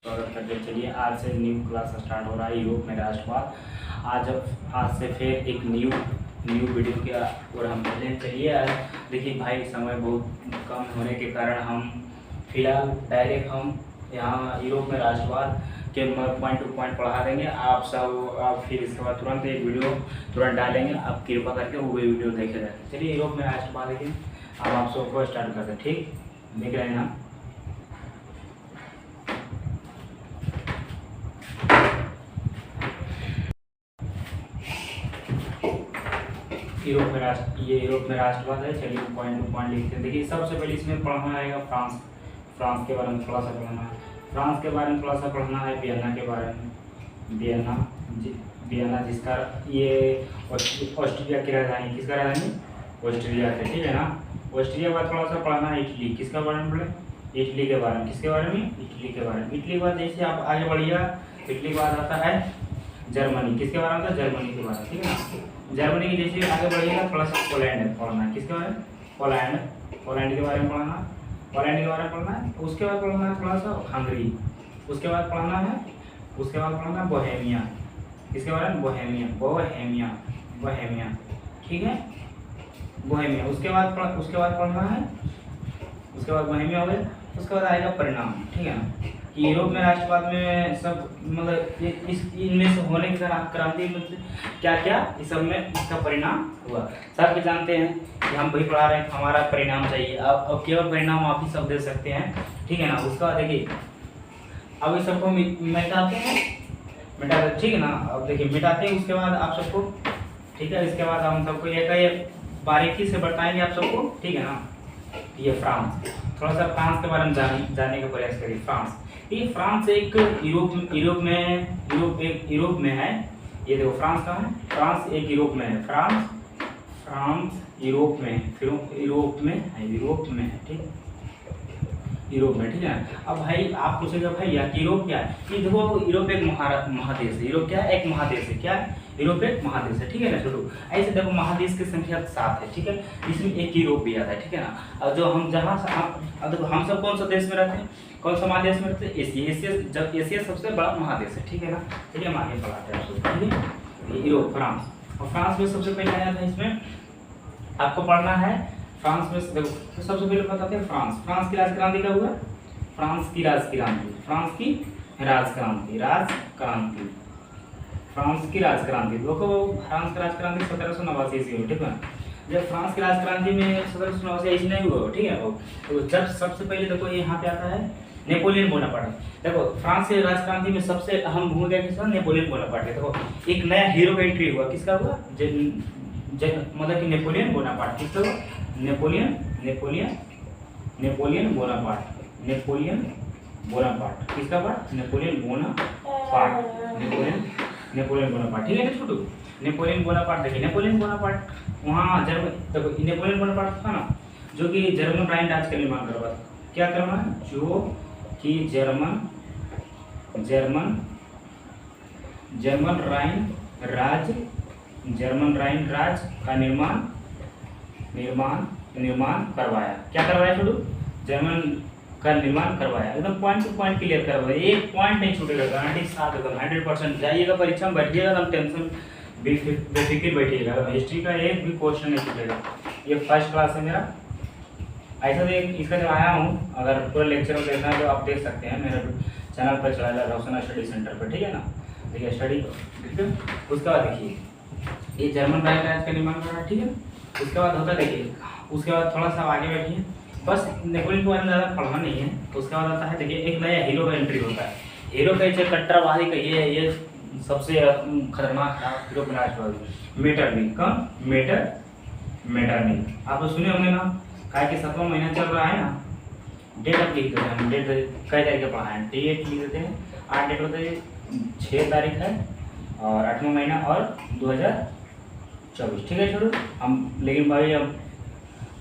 स्वागत करते हैं। चलिए आज से न्यू क्लास स्टार्ट हो रहा है यूरोप में राष्ट्रवाद। आज से फिर एक न्यू वीडियो के और हम चले। चलिए आज देखिए भाई, समय बहुत कम होने के कारण हम फिलहाल डायरेक्ट हम यहाँ यूरोप में राष्ट्रवाद के पॉइंट टू पॉइंट पढ़ा देंगे आप फिर इसके बाद तुरंत एक वीडियो तुरंत डालेंगे। आप कृपा करके वो वीडियो देखे जाए। चलिए यूरोप में राष्ट्रवाद देखिए, अब आप सबको स्टार्ट करते हैं। ठीक, देख रहे हैं ना। यूरोप में राष्ट्रवाद है। चलिए पॉइंट टू पॉइंट लिखते हैं। देखिए सबसे पहले इसमें पढ़ना आएगा फ्रांस के बारे में थोड़ा सा पढ़ना है। फ्रांस के बारे में थोड़ा सा पढ़ना है। वियना के बारे में, वियना जिसका ये ऑस्ट्रिया की राजधानी, किसका राजधानी? ऑस्ट्रिया से, ठीक है ना। ऑस्ट्रिया के बाद थोड़ा सा पढ़ना है इटली। किसका बारे में पढ़े? इटली के बारे में। किसके बारे में? इटली के बारे में। इटली के बाद जैसे आप आगे बढ़िएगा, इटली के बाद आता है जर्मनी। किसके बारे में? जर्मनी के बारे में, ठीक है ना। जर्मनी की जैसे आगे बढ़िएगा थोड़ा सा पोलैंड पढ़ना है। किसके बारे में? पोलैंड के बारे में पढ़ना है। पोलैंड के बारे में पढ़ना है। उसके बाद पढ़ना है थोड़ा सा हंगरी। उसके बाद पढ़ना है बोहेमिया। किसके बारे में? बोहेमिया, ठीक है, बोहेमिया। उसके बाद पढ़ना है, उसके बाद बोहेमिया हो गया। उसके बाद आएगा परिणाम, ठीक है ना। कि यूरोप में राष्ट्रवाद में सब मतलब इनमें से होने के क्रांति में क्या क्या इस सब में इसका परिणाम हुआ। सब भी जानते हैं कि हम वही पढ़ा रहे हैं, हमारा परिणाम चाहिए। अब केवल परिणाम आप ही सब दे सकते हैं, ठीक है ना। उसके बाद देखिए अब इस सबको मिटाते हैं, ठीक है ना। अब देखिए मिटाते हैं, उसके बाद आप सबको, ठीक है, इसके बाद हम सबको एक बारीकी से बताएंगे आप सबको, ठीक है ना। ये फ्रांस, थोड़ा सा फ्रांस के बारे में जानने का प्रयास करिए। फ्रांस एक यूरोप में है। ये देखो फ्रांस कहाँ है? फ्रांस एक यूरोप में है। फ्रांस यूरोप में है, ठीक, यूरोप में, ठीक है। अब भाई आप पूछेगा भाई यार यूरोप क्या है? ये देखो यूरोप एक महादेश है। यूरोप क्या है? एक महादेश है। क्या है? यूरोप एक महादेश है, ठीक है ना छोटू। ऐसे देखो महादेश की संख्या 7 है, ठीक है। इसमें एक यूरोप भी आता है, ठीक है ना। अब जो हम जहाँ अब देखो हम सब कौन सा देश में रहते हैं? कौन सा महादेश में रहते हैं? एशिया सबसे बड़ा महादेश है, ठीक है ना। चलिए हम आगे बढ़ाते हैं, ठीक है। यूरोप, फ्रांस, और फ्रांस में सबसे पहले आया था, इसमें आपको पढ़ना है। फ्रांस में देखो तो सबसे पहले बताते हैं फ्रांस की राजक्रांति कब हुआ? फ्रांस की राजक्रांति देखो, फ्रांस की राजक्रांति 1789 ईस्वी में, ठीक है। जब फ्रांस की राजक्रांति में 1789 ईस्वी नहीं हुआ, ठीक है। तो जब सबसे पहले देखो यहाँ पे आता है नेपोलियन बोनापार्ट। देखो फ्रांस की राजक्रांति में सबसे अहम भूमिका किसका? Napoleon Bonaparte. देखो एक नया हीरो का एंट्री हुआ। किसका हुआ? मतलब कि नेपोलियन बोनापार्ट। किसका हुआ? Napoleon Bonaparte. किसका पार्ट? नेपोलियन बोनापार्ट, ठीक है ना छोटू। नेपोलियन बोनापार्ट, देखिए नेपोलियन बोनापार्ट वहाँ देखो नेपोलियन बोनापार्ट था ना, जो कि जर्मन राइन राज्य का निर्माण करवा। क्या करना है? जो कि जर्मन राइन राज्य का निर्माण करवाया। क्या करवाया छोटू? जर्मन का निर्माण करवाया। एकदम पॉइंट टू पॉइंट क्लियर करवाया, एक पॉइंट नहीं छूटेगा, गारंटी साथ एकदम 100%। जाइएगा परीक्षा में बैठिएगा, एकदम टेंशन बेफिक्र बैठिएगा, हिस्ट्री का एक भी क्वेश्चन नहीं छूटेगा। ये फर्स्ट क्लास है मेरा। ऐसा इसका जो आया हूँ, अगर पूरा लेक्चर देखना है तो आप देख सकते हैं मेरे चैनल पर चला रोशना स्टडी सेंटर पर, ठीक है ना। देखिए स्टडी, उसके बाद देखिए ये जर्मन राइन राज्य का निर्माण कर रहा है, ठीक है। उसके बाद होता देखिए, उसके बाद थोड़ा सा आगे बैठिए, बस नेपोलियन के बारे में ज़्यादा पढ़ना नहीं है। तो उसके बाद आता है देखिए एक नया हीरो का एंट्री होता है। हीरो का इसे कट्टरवादी कहिए, ये सबसे खतरनाक हीरो का राष्ट्रवादी मेटरनिक। कौन? मेटरनिक आप सुने होंगे ना, क्या कि 7वां महीना चल रहा है ना। डेट आप लिख देते हैं, हम डेट कई तारीख का पढ़ा है, डेट लिख देते हैं। 8 डेट होते हैं, 6 तारीख है और 8वां महीना और 2024, ठीक है छोड़ो हम। लेकिन भाई अब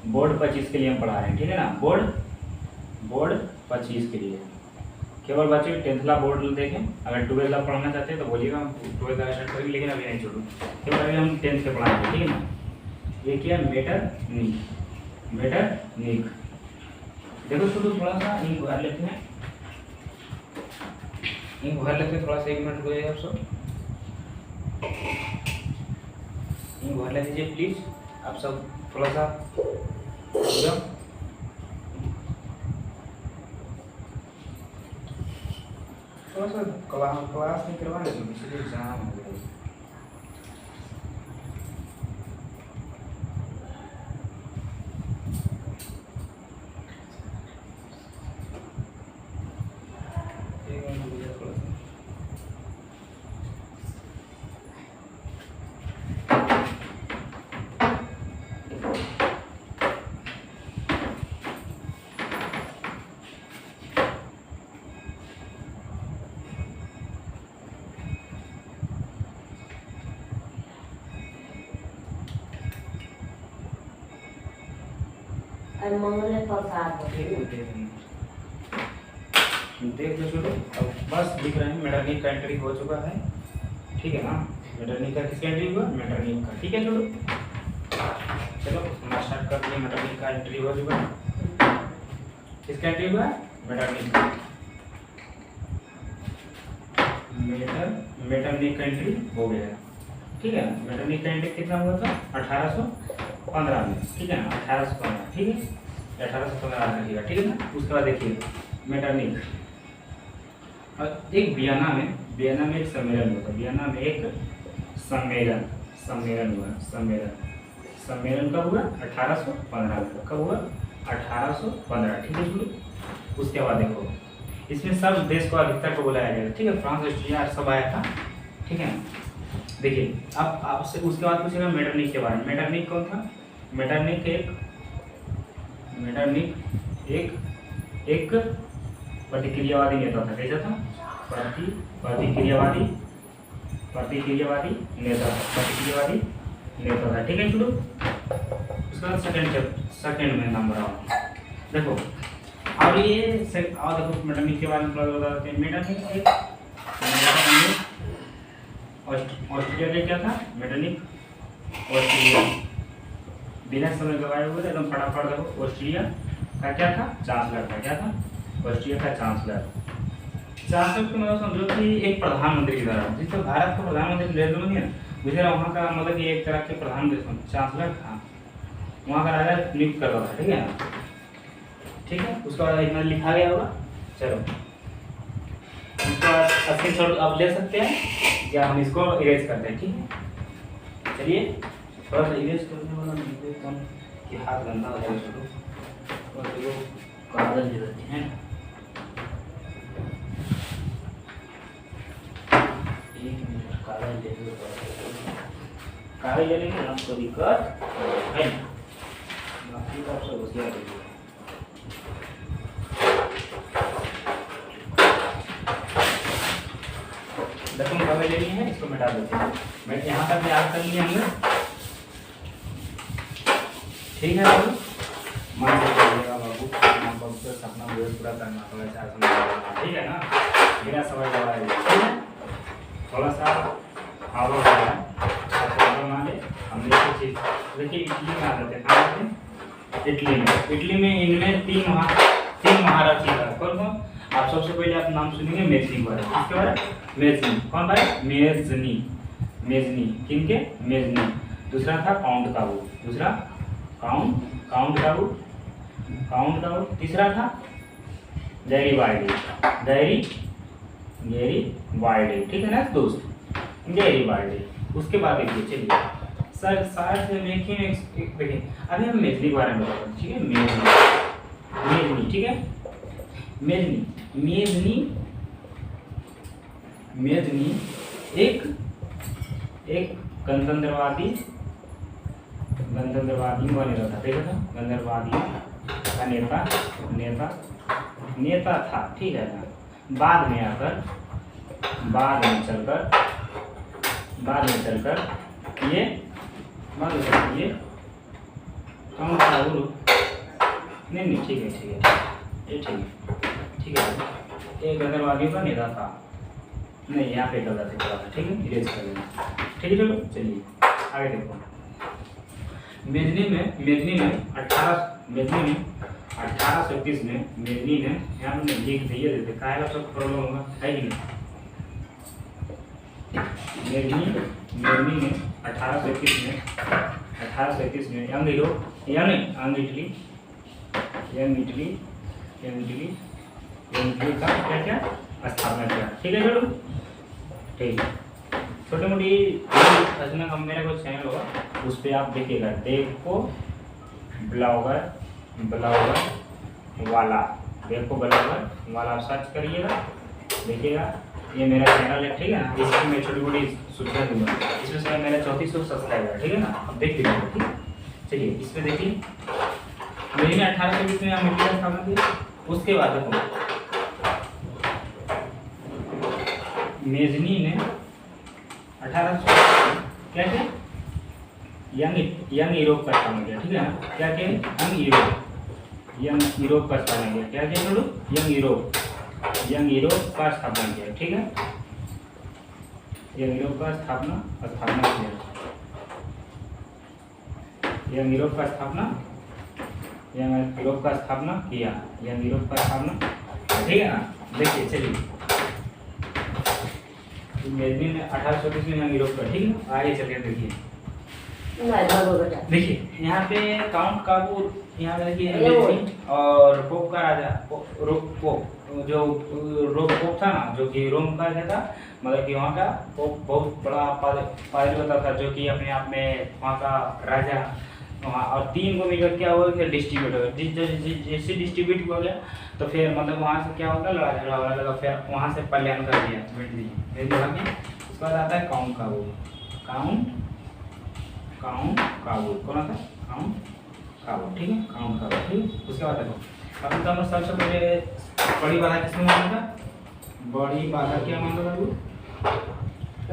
बोर्ड 25 के लिए हम पढ़ा रहे हैं, ठीक है ना। बोर्ड 25 के लिए केवल बच्चे 10th बोर्ड देखें। अगर 12th पढ़ना चाहते हैं तो बोलिएगा, 12th स्टार्ट करेंगे, लेकिन अभी नहीं छोड़ू, केवल अभी हम 10th के पढ़ाएंगे, ठीक है ना। ये क्या? मेटरनिक। देखो छोटू थोड़ा सा इन लेते हैं। इंक भर लेते, थोड़ा सा 1 मिनट रुक जाइए आप सब, इंक भर ले दीजिए प्लीज आप सब, थोड़ा सा थोड़ा सा क्लास नहीं करवा लेते, इसलिए एग्जाम हो गया। मंगले प्रसाद देख लो छोटो, अब बस दिख रहे हैं मेटरनिक का एंट्री हो चुका है, ठीक है ना। मेटरनिक का किसका एंट्री हुआ, मेटरनिक का, ठीक है छोटो। चलो हम स्टार्ट करते हैं। मेटरनिक का एंट्री हो चुका है, किसका एंट्री हुआ, मेटरनिक का। मेटरनिक का एंट्री हो गया, ठीक है। मेटरनिक का एंट्री कितना हुआ था, 1815 में, ठीक है ना, 1815, ठीक है, 1815 रखिएगा, ठीक है ना। उसके बाद देखिए मेटरनिक, और एक वियना में एक सम्मेलन हुआ था, वियना में एक सम्मेलन हुआ, सम्मेलन कब हुआ, 1815 में, कब हुआ, 1815, ठीक है। उसके बाद देखो इसमें सब देश को अधिकतर को बुलाया गया, ठीक है, फ्रांस ऑस्ट्रिया सब आया था, ठीक है। देखिए अब आपसे उसके बाद पूछेगा मेटरनिक के बारे में। मेटरनिक कौन था, मेटरनिक एक प्रतिक्रियावादी नेता था, कैसा था, प्रतिक्रियावादी नेता था, ठीक है शुरू। उसके बाद सेकंड में नंबर आओ, देखो और ये और देखो मेटरनिक के बारे में थोड़ा बताते हैं। मेटरनिक ऑस्ट्रिया के क्या था, मेटरनिक ऑस्ट्रिया, बिना समय गवाए हुए एकदम फटाफट देखो, ऑस्ट्रिया का क्या था, चांसलर था, क्या था, ऑस्ट्रिया का चांसलर को मतलब समझो कि एक प्रधानमंत्री की तरह, जिससे भारत का प्रधानमंत्री नरेंद्र मोदी है, गुजरात वहाँ का मतलब कि एक तरह के प्रधानमंत्री चांसलर था, वहाँ का राजा नियुक्त करता था, ठीक है ना, ठीक है। उसके बाद इतना लिखा गया होगा, चलो उसके बाद स्क्रीनशॉट आप ले सकते हैं या हम इसको इरेज करते हैं, ठीक है। चलिए थोड़ा सा इरेज करने वाला देखते हैं कि हाथ गंदा हो जाए, चलो और देखो कागज ले लेते हैं, एक मिनट कागज ले लो, कागज ले लेंगे ना तो दिक्कत है, बाकी तो आप सब होशियार रहिए। देखो हम कागज ले लिए हैं, इसको मिटा देते हैं। मैं यहाँ तक याद कर लिए हमने, ठीक है बाबू, मान के चलिएगा बाबू, माँ बाप का सपना पूरा करना होगा, 4 समझ, ठीक है ना, बिना समझ दवाई, ठीक है। थोड़ा सा आवर हो रहा है, मान ले हमने कुछ चीज देखिए, इटली में आ जाते हैं, कहाँ आते हैं, इटली में इनमें तीन महाराज थे, कौन कौन, आप सबसे पहले आप नाम सुनेंगे मेजनी के बारे में, किसके बारे में, मेजनी, कौन भाई, मेजनी, किनके, मेजनी। दूसरा था काउंट काबू, दूसरा काउंट काबू, तीसरा था गैरीवाल्डी, ठीक है ना दोस्त, गैरीवाल्डी। उसके बाद देखिए, चलिए सर शायद देखिए अभी हम मेजनी के बारे में बताते हैं, ठीक है, मेजनी, ठीक है, मेजनी एक गणतंत्रवादी बनेगा था, देखा था, गणतंत्रवादी का नेता था, ठीक है ना। बाद में चलकर ये कौन था गुरु, नहीं ठीक है, ये ठीक है, ये गणतंत्रवादियों का नेता था, नहीं यहाँ पे गलत है, ठीक है, इरेज कर लेना, ठीक है। चलो चलिए आगे देखो, मेजनी में 1831 में मेजनी ने यहाँ पे लिख दिए देते, काहे का सब प्रॉब्लम होगा, है कि नहीं, मेरनी ने 1831 में यंग इटली का क्या स्थापना किया। ठीक है चलो, ठीक है। छोटी मोटी रचना का मेरा कोई चैनल होगा, उस पर आप देखिएगा, देखो ब्लॉगर वाला आप सर्च करिएगा, देखिएगा ये मेरा चैनल है। ठीक है ना, इसमें मैं छोटी मोटी सुविधा दूंगा। इसमें से मेरा 3400 सब्सक्राइबर। ठीक है ना, अब देख लीजिए। ठीक, चलिए इस पे देखिए, मेरी ने 1820 में मिट्टी का स्थापना किया। उसके बाद देखो मेजनी ने 1800 क्या यंग यूरोप का स्थापना किया। ठीक है ना, क्या यंग यूरोप का स्थापना किया। क्या बोलो, यंग यूरोप का स्थापना किया। ठीक है, यंग यूरोप का स्थापना किया। यंग यूरोप का स्थापना किया। ठीक है ना, देखिए चलिए, मेजनी ने 1820 में यंग यूरोप का। ठीक है, आगे चलिए देखिए, यहाँ पे काउंट काबूल, यहाँ देखिए मेजनी और पोप का राजा पोप जो पोप था ना, जो कि रोम का क्या था, मतलब कि वहाँ का पोप बहुत बड़ा पादरी होता था, जो कि अपने आप में वहाँ का राजा वहाँ, और 3 को मिलकर क्या हुआ, फिर डिस्ट्रीब्यूट हो गया। जैसे डिस्ट्रीब्यूट हो गया तो फिर मतलब वहाँ से क्या होगा, लड़ा झगड़ा होने लगा, फिर वहाँ से पलायन कर दिया, बैठ दिए। उसके बाद आता है काउंट काबूल। कौन आता है, काउंट काबूल। ठीक है, काउंट काबूल। ठीक, उसके बाद देखो अभी तो हम सबसे पहले बड़ी बाधा किसमें मानता था, बड़ी बाधा क्या मानता था तू,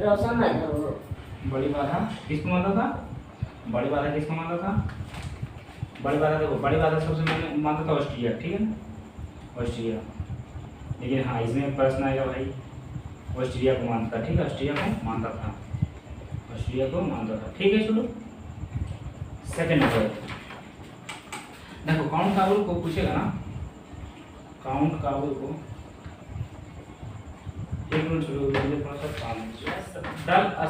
रोशन है तो बड़ी बाधा किसको मानता था, बड़ी बाधा देखो, बड़ी बाधा सबसे मैंने मानता था ऑस्ट्रिया। ठीक है, ऑस्ट्रिया। लेकिन हाँ, इसमें प्रश्न आएगा भाई, ऑस्ट्रिया को मानता था। ठीक है, ऑस्ट्रिया को मानता था। ठीक है, चलो सेकंड नंबर देखो, काउंट काबूल को पूछेगा ना, काउंट काबूल को एक मिनट चलो, मुझे थोड़ा सा काम है।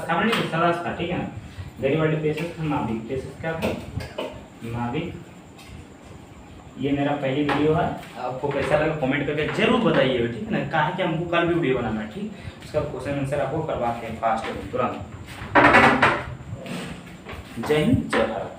स्थापना नहीं, सदास था। ठीक है ना, गरीवाडी पेशेस था, नाविक पेशेस क्या था, नाविक। ये मेरा पहली वीडियो है, आपको कैसा लगा कमेंट करके जरूर बताइएगा। ठीक है ना, कहा कि हमको कल भी वीडियो बनाना है। ठीक, उसका क्वेश्चन आंसर आपको करवाते हैं फास्ट तुरंत। जय हिंद, जय भारत।